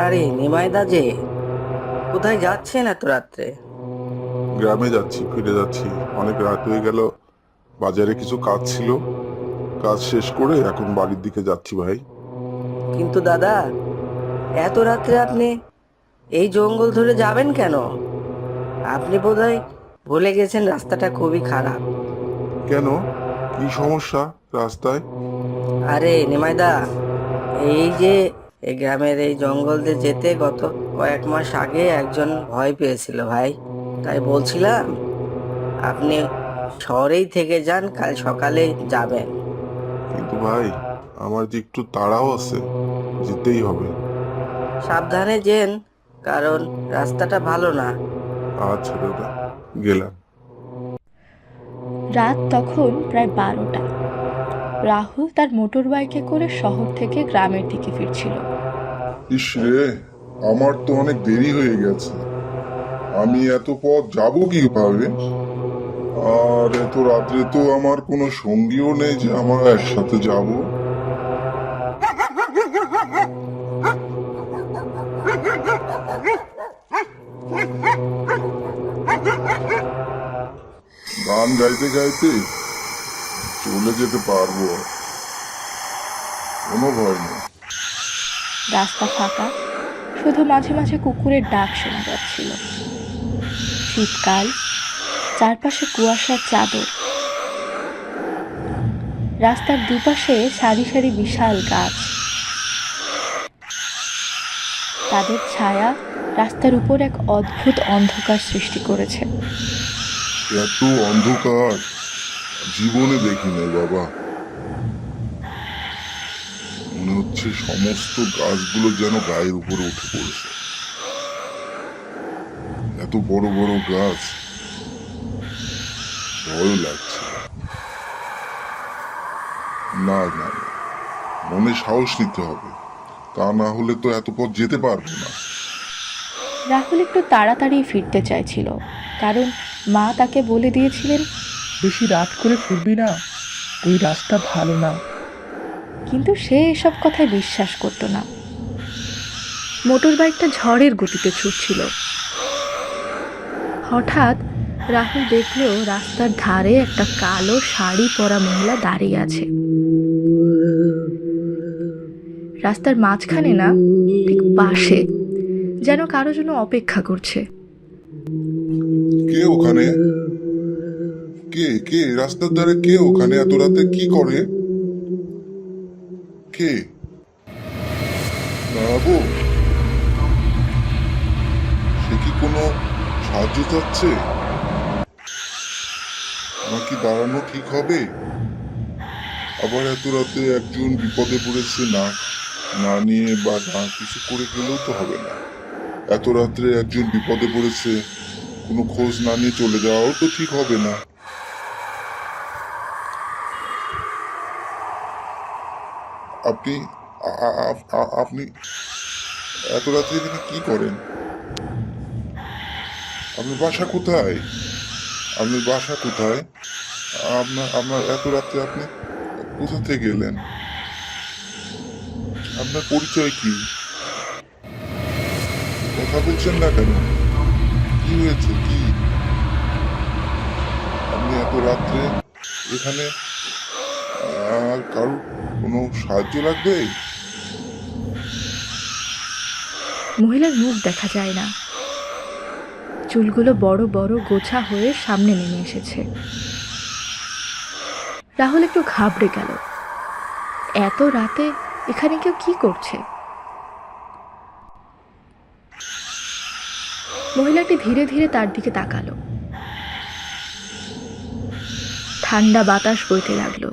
আরে নিমাইদা যে, কোথায় যাচ্ছেন এত রাত্রে? গ্রামে যাচ্ছি, ফিরে যাচ্ছি। অনেক রাত হয়ে গেল। বাজারে কিছু কাজ ছিল, কাজ শেষ করে এখন বাড়ির দিকে যাচ্ছি ভাই। কিন্তু দাদা, এত রাত্রে আপনি এই জঙ্গল ধরে যাবেন কেন? আপনি বোধহয় ভুলে গেছেন রাস্তাটা খুবই খারাপ। কেন? কি সমস্যা রাস্তায়? আরে নিমাইদা, এই যে এই গ্রামের এই জঙ্গল দিয়ে যেতে গত কয়েক মাস আগে একজন ভয় পেয়েছিল ভাই। তাই বলছিলাম আপনি শহরেই থেকে যান, কাল সকালে যাবেন। কিন্তু ভাই, আমার যে একটু তাড়াও আছে, যেতেই হবে। সাবধানে যেন, কারণ রাস্তাটা ভালো না। আচ্ছা দাদা, গেলাম। রাত তখন প্রায় 12টা। রাহুল তার মোটর বাইকে করে শহর থেকে গ্রামের দিকে ফিরছিল। ইস রে, আমার তো অনেক দেরি হয়ে গেছে। আমি এত পথ যাব কিভাবে? আর এত রাত্রে তো আমার কোনো সঙ্গীও নেই যে আমরা একসাথে যাব। গান গাইতে গাইতে চলে যেতে পারবো, কোনো ভয় নেই। রাস্তা ফাঁকা, শুধু মাঝে মাঝে কুকুরের ডাক শোনা যাচ্ছিল। শীতকাল, চারপাশে কুয়াশার চাদর। রাস্তার দুপাশে সারি সারি বিশাল গাছ, তাদের ছায়া রাস্তার উপর এক অদ্ভুত অন্ধকার সৃষ্টি করেছে। এত অন্ধকার জীবনে দেখি নাই বাবা। মনে হচ্ছে সমস্ত গাছগুলো যেন গায়ের উপরে উঠে পড়েছে। এত বড় বড় গাছ, ভয় লাগছে। না না না, মনে সাহস নিতে হবে, তা না হলে তো এত পথ যেতে পারবো না। রাহুল একটু তাড়াতাড়ি ফিরতে চাইছিল, কারণ মা তাকে বলে দিয়েছিলেন বেশি রাত করে ফিরবি না, ওই রাস্তা ভালো না। কিন্তু সে এসব কথায় বিশ্বাস করতো না। মোটর বাইকটা ঝড়ের গতিতে ছুটছিল। হঠাৎ রাহুল দেখল রাস্তার ধারে একটা কালো শাড়ি পরা মহিলা দাঁড়িয়ে আছে। রাস্তার মাঝখানে না, ঠিক পাশে, যেন কারো জন্য অপেক্ষা করছে। কে ওখানে? কে কে রাস্তার ধারে? কে ওখানে এত রাতে কি করে? কে? দাঁড়াবো? সে কি কোনো সাহায্য চাচ্ছে, নাকি দাঁড়ানো ঠিক হবে? আবার এত রাতে একজন বিপদে পড়েছে, না না নিয়ে বা না কিছু করে গেলেও তো হবে না। এত রাত্রে একজন বিপদে পড়েছে, কোনো খোঁজ না নিয়ে চলে যাওয়াও তো ঠিক হবে না। আপনি আপনি এত রাত্রে এখানে কি করেন? আপনার বাসা কোথায়? আপনার বাসা কোথায়? আপনার আপনার এত রাত্রে আপনি কোথা থেকে এলেন? আপনার পরিচয় কি? কথা বলছেন না কেন? কি হয়েছে কি? আপনি এত রাত্রে এখানে, আর কারো কোনো সাহায্য লাগবে? মহিলার মুখ দেখা যায় না, চুলগুলো বড় বড় গোছা হয়ে সামনে নেমে এসেছে। রাহুল একটু ঘাবড়ে গেল। এত রাতে এখানে কেউ কি করছে? মহিলাটি ধীরে ধীরে তার দিকে তাকালো। ঠান্ডা বাতাস বইতে লাগলো।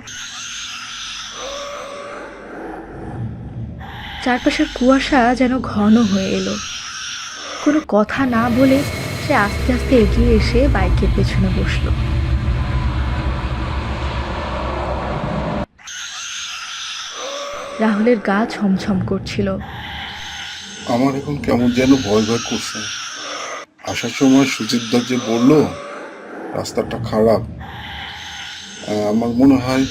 চারপাশের কুয়াশা যেন ঘন হয়ে এলো। কোনো কথা না বলে সে আস্তে আস্তে এগিয়ে এসে বাইকের পেছনে বসলো। রাহুলের গা ছমছম করছিল। আমার এখন কেমন যেন ভয় ভয় করছে। আসার সময় সুচিত্রা যে বললো রাস্তাটা খারাপ, আমার মনে হয়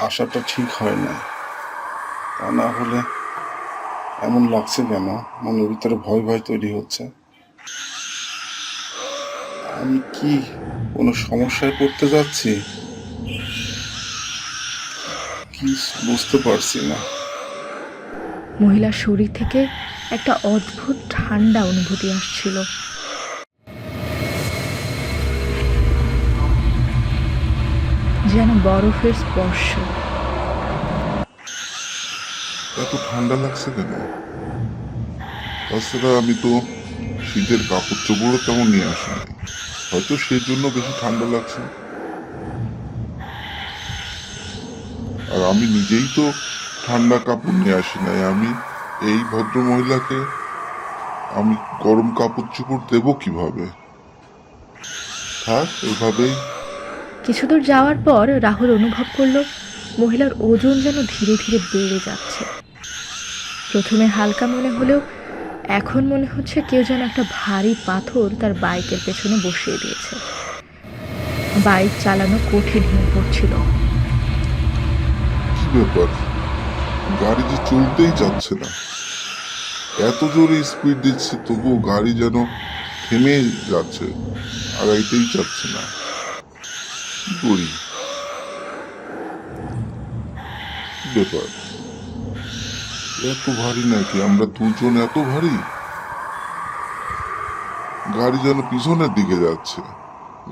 আসাটা ঠিক হয় না। তা না হলে এমন লাগছে কেন? মনের ভিতরে ভয় ভয় তৈরি হচ্ছে। আমি কি কোনো সমস্যায় পড়তে যাচ্ছি? কি বুঝতে পারছি না। মহিলার শরীর থেকে একটা অদ্ভুত ঠান্ডা অনুভূতি আসছিল। যেন বরফের স্পর্শ। এত ঠান্ডা লাগছে কেন? তাছাড়া আমি তো শীতের কাপড় চোপড়ও তেমন নিয়ে আসিনি, হয়তো সেই জন্য বেশি ঠান্ডা লাগছে। আর আমি নিজেই তো ঠান্ডা কাপড় নিয়ে আসি নাই। আমি এই ভদ্র মহিলাকে আমি গরম কাপড় চোপড় দেবো কিভাবে? থাক এভাবেই। কিছু দূর যাওয়ার পর রাহুল অনুভব করলো মহিলার ওজন যেন ধীরে ধীরে বেড়ে যাচ্ছে। প্রথমে হালকা মনে হলেও এখন মনে হচ্ছে কেউ যেন একটা ভারী পাথর তার বাইকের পেছনে বসিয়ে দিয়েছে। বাইক চালানো কঠিন হয়ে পড়ছিল। কি ব্যাপার, গাড়ি যে চলতেই যাচ্ছে না। এত জোরে স্পিড দিচ্ছে তবুও গাড়ি যেন থেমে যাচ্ছে, আগাইতেই যাচ্ছে না। কি করি? কি ব্যাপার, এত ভারী নাকি? আমরা দুজন এত ভারী? গাড়ি যেন পিছনের দিকে যাচ্ছে,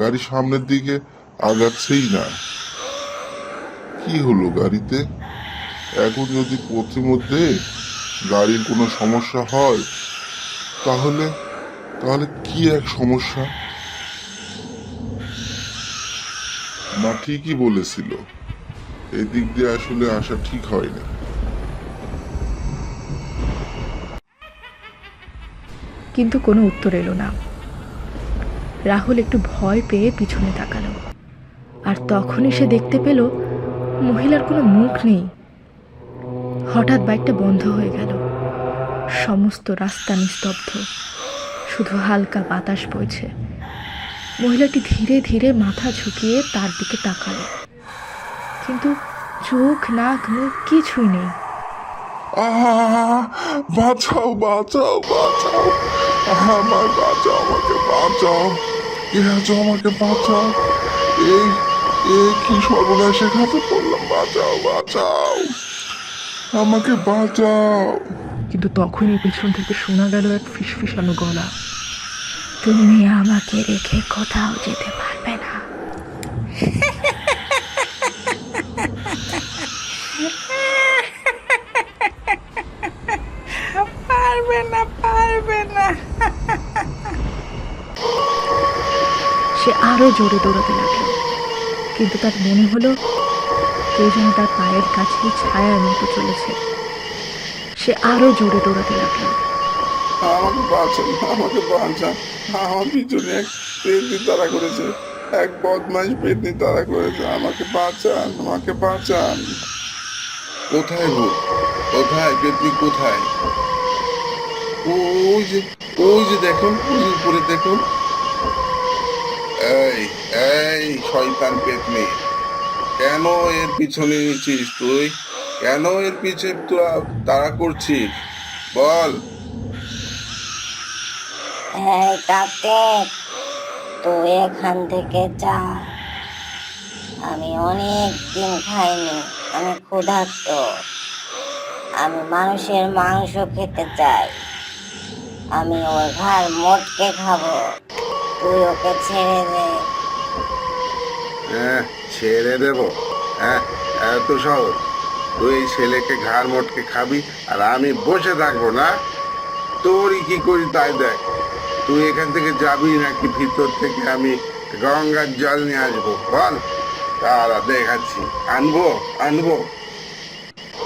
গাড়ি সামনের দিকে আগাচ্ছেই না। কি হলো গাড়িতে? এখন যদি পথের মধ্যে গাড়ির কোনো সমস্যা হয় তাহলে তাহলে কি এক সমস্যা। মা ঠিকই বলেছিল, এদিক দিয়ে আসলে আসা ঠিক হয় না। কিন্তু কোনো উত্তর এলো না। রাহুল একটু ভয় পেয়ে পিছনে তাকালো, আর তখনই সে দেখতে পেল মহিলার কোনো মুখ নেই। হঠাৎ বাইকটা বন্ধ হয়ে গেল। সমস্ত রাস্তা নিস্তব্ধ, শুধু হালকা বাতাস বইছে। মহিলাটি ধীরে ধীরে মাথা ঝুঁকিয়ে তার দিকে তাকালো, কিন্তু চোখ নাক মুখ কিছুই নেই। আহ, বাঁচাও বাঁচাও বাঁচাও, আমায় বাঁচাও, আমাকে বাঁচাও, কে আছো? আমাকে বাঁচাও। এই এই কি সর্বনাশের হাতে পড়লাম, বাঁচাও বাঁচাও, আমাকে বাঁচাও। কিন্তু তখনই পেছন থেকে শোনা গেল এক ফিসফিসানো গলা। তুমি আমাকে রেখে কোথাও যেতে পারবে না। পারবে না, পারবে না। সে আরো জোরে দৌড়াতে লাগলো, কিন্তু তার মনে হলো কেউ যেন তার পায়ের কাছেই ছায়ার মতো চলেছে। সে আরো জোরে দৌড়াতে লাগলো। আমাকে বাঁচান, আমাকে বাঁচান। আমার পিছনে এক পেতনি তাড়া করেছে, এক বদমাইশ পেতনি তাড়া করেছে। আমাকে বাঁচান, আমাকে বাঁচান। কোথায় ভূত? কোথায় পেতনি? কোথায়? ওই যে, ওই যে দেখুন, ওই যে উপরে দেখুন। এই এই শয়তান পেতনি, কেন এর পিছনে নিচ্ছিস তুই? কেন এর পিছে তোরা তাড়া করছিস? বল। হ্যাঁ কার্তিক, তুই এখান থেকে যা। আমি অনেক দিন খাইনি, আমি ক্ষুধার্ত। আমি মানুষের মাংস খেতে চাই। আমি ওর ঘাড় মোটকে খাবো, তুই ওকে ছেড়ে দে। হ্যাঁ, ছেড়ে দেব? হ্যাঁ, এত সহজ? তুই এই ছেলেকে ঘাড় মোটকে খাবি আর আমি বসে থাকবো না? তোরই কি করি তাই দেখ। তুই এখান থেকে যাবি নাকি ভিতর থেকে আমি গঙ্গার জল নিয়ে আসবো? বল, তারা দেখাচ্ছি। আনবো আনবো।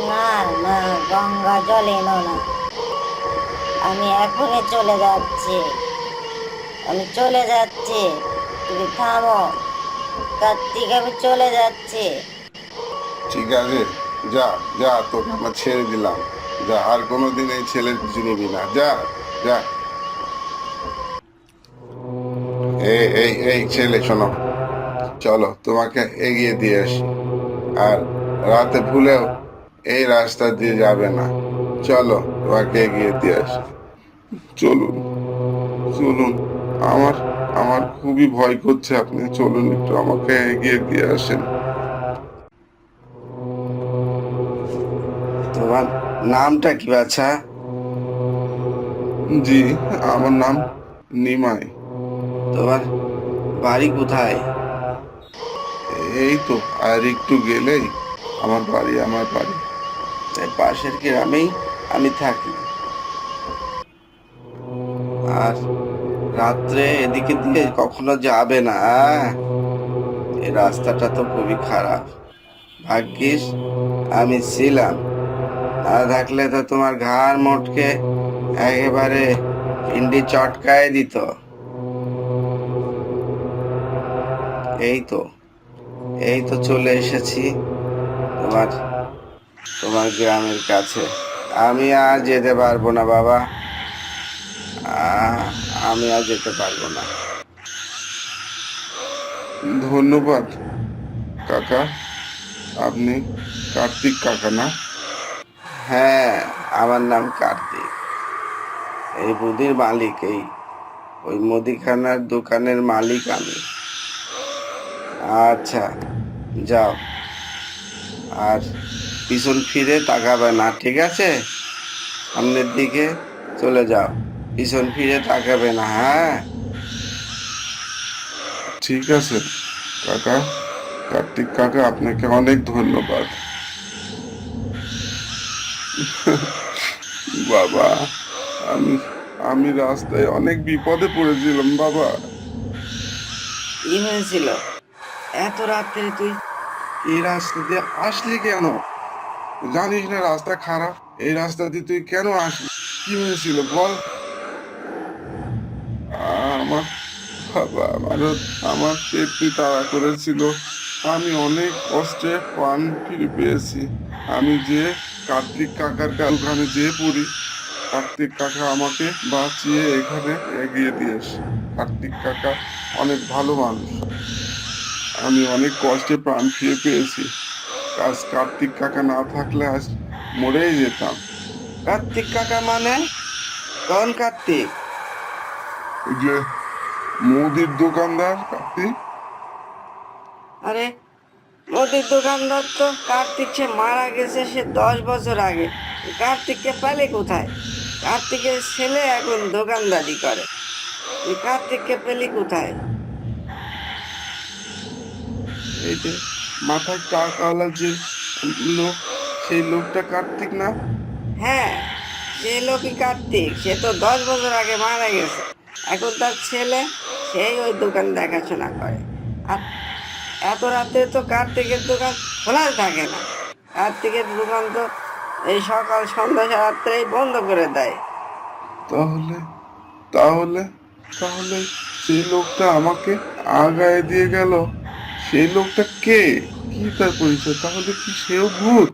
না না, গঙ্গা জল এনো না। আমি এখনই চলে যাচ্ছি, আমি চলে যাচ্ছি, তুমি থামো কার্তিক, আমি চলে যাচ্ছি। ঠিক আছে, যা যা, তোকে আমরা ছেড়ে দিলাম। যা, আর কোনোদিন এই ছেলের পিছু নিবি না। যা যা। এই এই এই ছেলে, শোনো, চলো তোমাকে এগিয়ে দিয়ে আসি। আর রাতে ভুলেও এই রাস্তা দিয়ে যাবে না। চলো তোমাকে এগিয়ে দিয়ে আসি। চলুন, চলুন। আমার আমার খুবই ভয় করছে, আপনি চলুন, একটু আমাকে এগিয়ে দিয়ে আসেন। তোমার নামটা কি বাছা? জি, আমার নাম নিমাই। তোমার বাড়ি কোথায়? এই তো আর একটু গেলেই আমার বাড়ি, আমার বাড়ি। এই পাশের গ্রামেই আমি থাকি। আর রাত্রে এদিকে দিয়ে কখনো যাবে না, আহ? এই রাস্তাটা তো খুবই খারাপ। ভাগ্যিস আমি ছিলাম, না থাকলে তো তোমার ঘাড় মোটকে একেবারে পিন্ডি চটকায় দিত। এই তো, এই তো চলে এসেছি তোমার তোমার গ্রামের কাছে। আমি আর যেতে পারবো না বাবা, আমি আর যেতে পারবো না। ধন্যবাদ কাকা। আপনি কার্তিক কাকা না? হ্যাঁ, আমার নাম কার্তিক। এই বুধির মালিক, ওই মুদিখানার দোকানের মালিক আমি। আচ্ছা, যাও, আর পিছন ফিরে তাকাবে না, ঠিক আছে? সামনের দিকে চলে যাও, পিছন ফিরে তাকাবে না, হ্যাঁ? ঠিক আছে কাকা। কার্তিক কাকা, আপনাকে অনেক ধন্যবাদ। বাবা, আমি আমি রাস্তায় অনেক বিপদে পড়েছিলাম বাবা। কি হয়েছিল এত রাত্রে তুই? এই রাস্তা দিয়ে আসলি কেন? জানিস না রাস্তা খারাপ? এই রাস্তা দিয়ে তুই কেন আসলি? কি হয়েছিল বল? আমার বাবা, আমার পেটটি তাড়া করেছিল। আমি অনেক কষ্টে প্রাণ ফিরে পেয়েছি। আমি যে কার্তিক কাকার ওখানে যেয়ে পড়ি, কার্তিক কাকা আমাকে বাঁচিয়ে এখানে এগিয়ে দিয়েছে। কার্তিক কাকা অনেক ভালো মানুষ। আমি অনেক কষ্টে প্রাণ ফিরে পেয়েছি। আজ কার্তিক কাকা না থাকলে আজ মরেই যেতাম। কার্তিক কাকা মানে? কোন কার্তিক? ওই যে মুদির দোকানদার কার্তিক। আরে, মুদির দোকানদার তো কার্তিক, সে মারা গেছে সে 10 বছর আগে। কার্তিককে পেলে কোথায়? কার্তিকের ছেলে এখন দোকানদারি করে। তুই কার্তিককে পেলি কোথায়? এই যে মাথায় টাকওয়ালা যে লোক, সেই লোকটা কার্তিক না? হ্যাঁ, সে লোকই কার্তিক। সে তো 10 বছর আগে মারা গেছে। এখন তার ছেলে, সেই ওই দোকান দেখাশোনা করে। আর এত রাত্রে তো কার্তিকের দোকান খোলা থাকে না। কার্তিকের দোকান তো এই সকাল সন্ধ্যা রাত্রেই বন্ধ করে দেয়। তাহলে তাহলে তাহলে সেই লোকটা আমাকে আগায় দিয়ে গেল, সেই লোকটা কে? কি তার পরিচয়? তাহলে কি সেও ভূত?